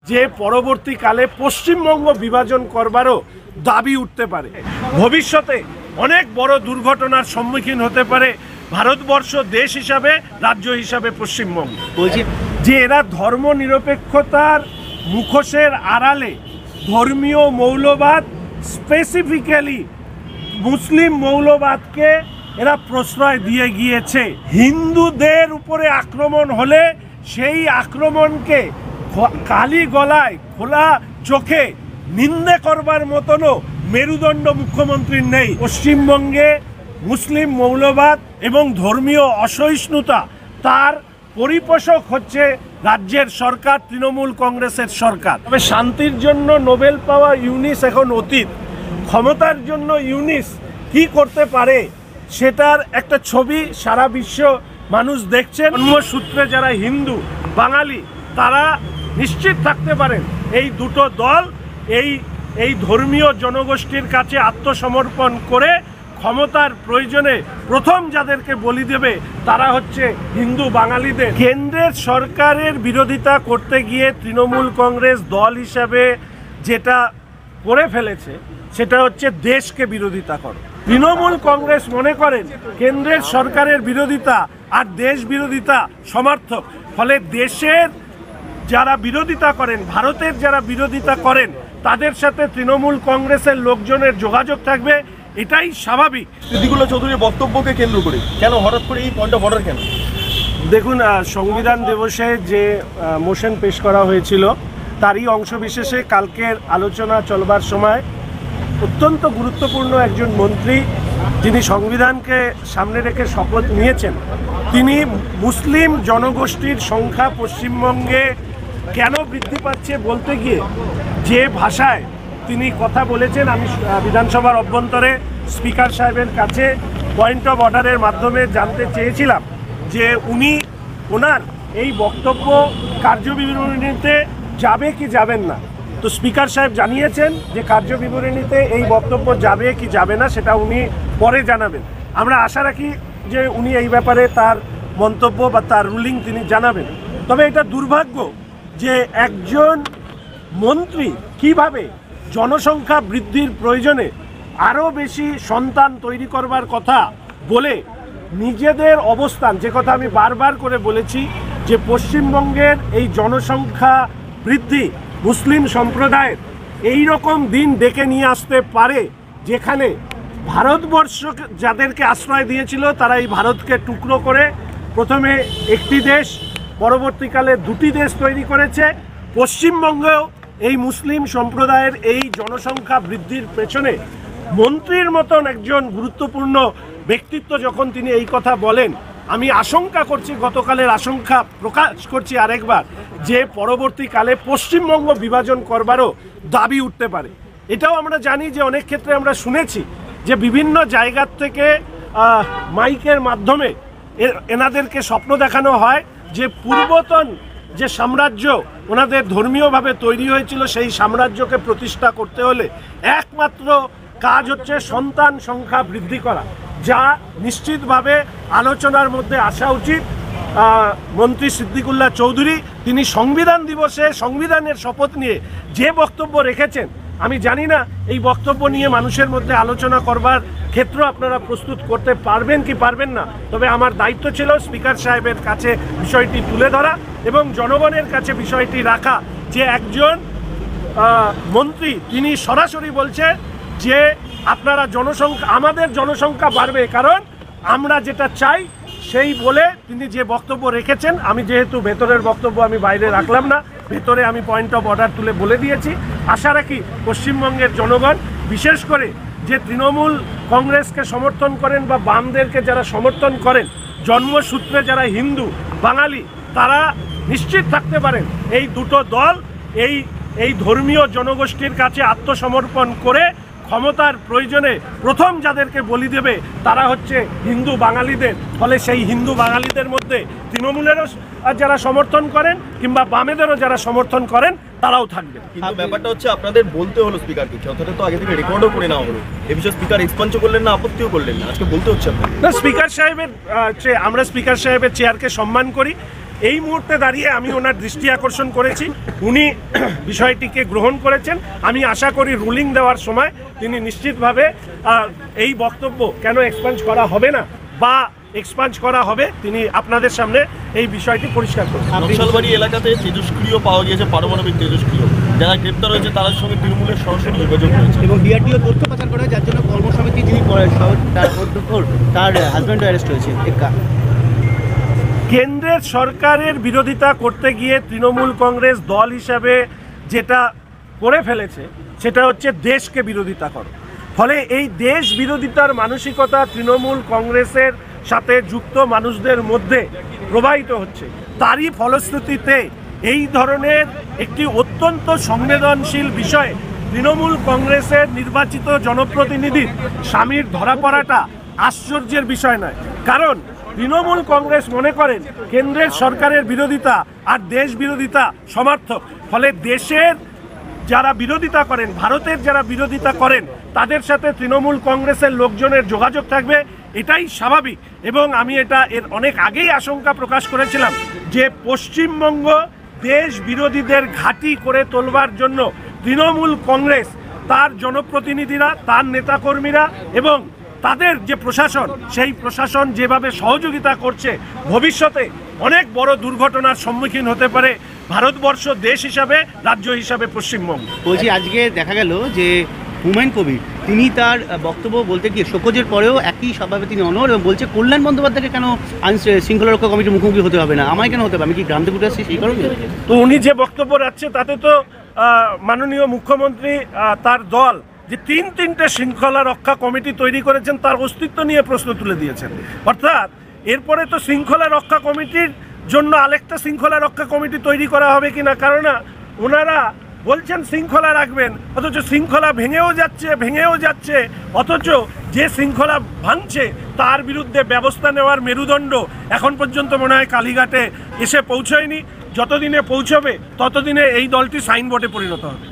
যে পরবর্তীকালে পশ্চিমবঙ্গ বিভাজন করবারও দাবি উঠতে পারে। ভবিষ্যতে অনেক বড় দুর্ঘটনার সম্মুখীন হতে পারে ভারতবর্ষ দেশ হিসাবে, রাজ্য হিসাবে পশ্চিমবঙ্গ। বলছি যে এরা ধর্মনিরপেক্ষতার মুখোশের আড়ালে ধর্মীয় মৌলবাদ, স্পেসিফিক্যালি মুসলিম মৌলবাদকে এরা প্রশ্রয় দিয়ে গিয়েছে। হিন্দুদের উপরে আক্রমণ হলে সেই আক্রমণকে কালি গলায় খোলা চোখে নিন্দে করবার মতনও মেরুদণ্ড মুখ্যমন্ত্রীর নেই। পশ্চিমবঙ্গে মুসলিম মৌলবাদ এবং ধর্মীয় অসহিষ্ণুতা তার পরিপোষক হচ্ছে রাজ্যের সরকার, তৃণমূল কংগ্রেসের সরকার। তবে শান্তির জন্য নোবেল পাওয়া ইউনিস এখন অতীত। ক্ষমতার জন্য ইউনিস কি করতে পারে সেটার একটা ছবি সারা বিশ্ব মানুষ দেখছেন। জন্মসূত্রে যারা হিন্দু বাঙালি তারা নিশ্চিত থাকতে পারেন এই দুটো দল এই ধর্মীয় জনগোষ্ঠীর কাছে আত্মসমর্পণ করে ক্ষমতার প্রয়োজনে প্রথম যাদেরকে বলি দেবে তারা হচ্ছে হিন্দু বাঙালিদের। কেন্দ্রের সরকারের বিরোধিতা করতে গিয়ে তৃণমূল কংগ্রেস দল হিসাবে যেটা করে ফেলেছে সেটা হচ্ছে দেশকে বিরোধিতা করো। তৃণমূল কংগ্রেস মনে করেন কেন্দ্রের সরকারের বিরোধিতা আর দেশ বিরোধিতা সমার্থক, ফলে দেশের যারা বিরোধিতা করেন, ভারতের যারা বিরোধিতা করেন তাদের সাথে তৃণমূল কংগ্রেসের লোকজনের যোগাযোগ থাকবে, এটাই স্বাভাবিক। সিদ্দিকুল্লাহ চৌধুরীর বক্তব্যকে কেন্দ্র করে কেন হঠাৎ করে এই পয়েন্ট অফ অর্ডার কেন? দেখুন, সংবিধান দিবসে যে মোশন পেশ করা হয়েছিল তারই অংশবিশেষে কালকের আলোচনা চলবার সময় অত্যন্ত গুরুত্বপূর্ণ একজন মন্ত্রী যিনি সংবিধানকে সামনে রেখে শপথ নিয়েছেন, তিনি মুসলিম জনগোষ্ঠীর সংখ্যা পশ্চিমবঙ্গে কেন বৃদ্ধি পাচ্ছে বলতে গিয়ে যে ভাষায় তিনি কথা বলেছেন, আমি বিধানসভার অভ্যন্তরে স্পিকার সাহেবের কাছে পয়েন্ট অফ অর্ডারের মাধ্যমে জানতে চেয়েছিলাম যে ওনার এই বক্তব্য কার্যবিবরণীতে যাবে কি যাবেন না। তো স্পিকার সাহেব জানিয়েছেন যে কার্যবিবরণীতে এই বক্তব্য যাবে কি যাবে না সেটা উনি পরে জানাবেন। আমরা আশা রাখি যে উনি এই ব্যাপারে তার মন্তব্য বা তার রুলিং তিনি জানাবেন। তবে এটা দুর্ভাগ্য যে একজন মন্ত্রী কিভাবে জনসংখ্যা বৃদ্ধির প্রয়োজনে আরও বেশি সন্তান তৈরি করবার কথা বলে নিজেদের অবস্থান, যে কথা আমি বারবার করে বলেছি যে পশ্চিমবঙ্গের এই জনসংখ্যা বৃদ্ধি মুসলিম সম্প্রদায়ের এই রকম দিন ডেকে নিয়ে আসতে পারে যেখানে ভারতবর্ষ যাদেরকে আশ্রয় দিয়েছিল তারা এই ভারতকে টুকরো করে প্রথমে একটি দেশ, পরবর্তীকালে দুটি দেশ তৈরি করেছে। পশ্চিমবঙ্গেও এই মুসলিম সম্প্রদায়ের এই জনসংখ্যা বৃদ্ধির পেছনে মন্ত্রীর মতন একজন গুরুত্বপূর্ণ ব্যক্তিত্ব যখন তিনি এই কথা বলেন, আমি আশঙ্কা করছি, গতকালের আশঙ্কা প্রকাশ করছি আরেকবার, যে পরবর্তীকালে পশ্চিমবঙ্গ বিভাজন করবারও দাবি উঠতে পারে। এটাও আমরা জানি যে অনেক ক্ষেত্রে আমরা শুনেছি যে বিভিন্ন জায়গার থেকে মাইকের মাধ্যমে এনাদেরকে স্বপ্ন দেখানো হয় যে পূর্বতন যে সাম্রাজ্য ওনাদের ধর্মীয়ভাবে তৈরি হয়েছিল সেই সাম্রাজ্যকে প্রতিষ্ঠা করতে হলে একমাত্র কাজ হচ্ছে সন্তান সংখ্যা বৃদ্ধি করা, যা নিশ্চিতভাবে আলোচনার মধ্যে আসা উচিত। মন্ত্রী সিদ্দিকুল্লাহ চৌধুরী তিনি সংবিধান দিবসে সংবিধানের শপথ নিয়ে যে বক্তব্য রেখেছেন, আমি জানি না এই বক্তব্য নিয়ে মানুষের মধ্যে আলোচনা করবার ক্ষেত্র আপনারা প্রস্তুত করতে পারবেন কি পারবেন না। তবে আমার দায়িত্ব ছিল স্পিকার সাহেবের কাছে বিষয়টি তুলে ধরা এবং জনগণের কাছে বিষয়টি রাখা যে একজন মন্ত্রী তিনি সরাসরি বলছে যে আপনারা আমাদের জনসংখ্যা বাড়বে কারণ আমরা যেটা চাই সেই বলে তিনি যে বক্তব্য রেখেছেন। আমি যেহেতু ভেতরের বক্তব্য আমি বাইরে রাখলাম না, ভেতরে আমি পয়েন্ট অফ অর্ডার তুলে বলে দিয়েছি। আশা রাখি পশ্চিমবঙ্গের জনগণ, বিশেষ করে যে তৃণমূল কংগ্রেসকে সমর্থন করেন বা বামদেরকে যারা সমর্থন করেন, জন্মসূত্রে যারা হিন্দু বাঙালি তারা নিশ্চিত থাকতে পারেন এই দুটো দল এই ধর্মীয় জনগোষ্ঠীর কাছে আত্মসমর্পণ করে ক্ষমতার প্রয়োজনে প্রথম যাদেরকে বলি দেবে তারা হচ্ছে হিন্দু বাঙালিদের। ফলে সেই হিন্দু বাঙালিদের মধ্যে তৃণমূলেরও যারা সমর্থন করেন কিংবা বামেদেরও যারা সমর্থন করেন তারাও থাকবে। কিন্তু ব্যাপারটা হচ্ছে আপনাদের বলতে হলো স্পিকারকে, যথাযথ তো আগে থেকে রেকর্ডও করে নেওয়া হলো, এ বিষয়ে স্পিকার এক্সপান্সও করলেন না, আপত্তিও করলেন না, আজকে বলতে হচ্ছে আপনাদের। না, স্পিকার সাহেবের আমরা স্পিকার সাহেবের চেয়ারকে সম্মান করি এই মুহূর্তে দাঁড়িয়ে আমি ওনার দৃষ্টি আকর্ষণ করেছি, উনি বিষয়টিকে গ্রহণ করেছেন। আমি আশা করি রুলিং দেওয়ার সময় তিনি নিশ্চিতভাবে এই বক্তব্য কেন এক্সপাঞ্জ করা হবে না বা এক্সপাঞ্জ করা হবে তিনি আপনাদের সামনে এই বিষয়টি পরিষ্কার করবেন। নকশালবাড়ি এলাকাতে তেজস্ক্রিয় পাওয়া গিয়েছে, পারমাণবিক তেজস্ক্রিয়। যারা গ্রেপ্তার হয়েছে তাদের সঙ্গে তৃণমূলের সরাসরি যোগাযোগ রয়েছে এবং ডিআরডিও তথ্য পাচার করে, যার জন্য কর্মসমিতি যিনি তার অধ্যক্ষ তার হাজব্যান্ডও অ্যারেস্ট হয়েছে। কেন্দ্রের সরকারের বিরোধিতা করতে গিয়ে তৃণমূল কংগ্রেস দল হিসাবে যেটা করে ফেলেছে সেটা হচ্ছে দেশকে বিরোধিতা করো। ফলে এই দেশ বিরোধিতার মানসিকতা তৃণমূল কংগ্রেসের সাথে যুক্ত মানুষদের মধ্যে প্রবাহিত হচ্ছে। তারই ফলশ্রুতিতে এই ধরনের একটি অত্যন্ত সংবেদনশীল বিষয়ে তৃণমূল কংগ্রেসের নির্বাচিত জনপ্রতিনিধির স্বামীর ধরা পড়াটা আশ্চর্যের বিষয় নয়। কারণ তৃণমূল কংগ্রেস মনে করেন কেন্দ্রের সরকারের বিরোধিতা আর দেশ বিরোধিতা সমার্থক। ফলে দেশের যারা বিরোধিতা করেন, ভারতের যারা বিরোধিতা করেন, তাদের সাথে তৃণমূল কংগ্রেসের লোকজনের যোগাযোগ থাকবে, এটাই স্বাভাবিক। এবং আমি এর অনেক আগেই আশঙ্কা প্রকাশ করেছিলাম যে পশ্চিমবঙ্গ দেশ বিরোধীদের ঘাঁটি করে তোলবার জন্য তৃণমূল কংগ্রেস, তার জনপ্রতিনিধিরা, তার নেতাকর্মীরা এবং তাদের যে প্রশাসন, সেই প্রশাসন যেভাবে সহযোগিতা করছে, ভবিষ্যতে অনেক বড় দুর্ঘটনার সম্মুখীন হতে পারে ভারতবর্ষ দেশ হিসাবে, রাজ্য হিসাবে পশ্চিমবঙ্গ। বলছি, আজকে দেখা গেল যে হুমায়ুন কবির তিনি তার বক্তব্য বলতে গিয়ে শোকজের পরেও একই স্বভাবে তিনি অনড় এবং বলছে কল্যাণ বন্দ্যোপাধ্যায়কে কেন আইন শৃঙ্খলা রক্ষা কমিটির মুখোমুখি হতে হবে না, আমায় কেন হতে হবে, আমি কি গ্রাম থেকে উঠে আসছি সেই কারণে? তো উনি যে বক্তব্য রাখছে তাতে তো মাননীয় মুখ্যমন্ত্রী তার দল যে তিনটে শৃঙ্খলা রক্ষা কমিটি তৈরি করেছেন তার অস্তিত্ব নিয়ে প্রশ্ন তুলে দিয়েছেন। অর্থাৎ এরপরে তো শৃঙ্খলা রক্ষা কমিটির জন্য আরেকটা শৃঙ্খলা রক্ষা কমিটি তৈরি করা হবে কিনা, কারণ ওনারা বলছেন শৃঙ্খলা রাখবেন, অথচ শৃঙ্খলা ভেঙেও যাচ্ছে, অথচ যে শৃঙ্খলা ভাঙছে তার বিরুদ্ধে ব্যবস্থা নেওয়ার মেরুদণ্ড এখন পর্যন্ত মনে হয় কালীঘাটে এসে পৌঁছয়নি। যতদিনে পৌঁছবে ততদিনে এই দলটি সাইনবোর্ডে পরিণত হবে।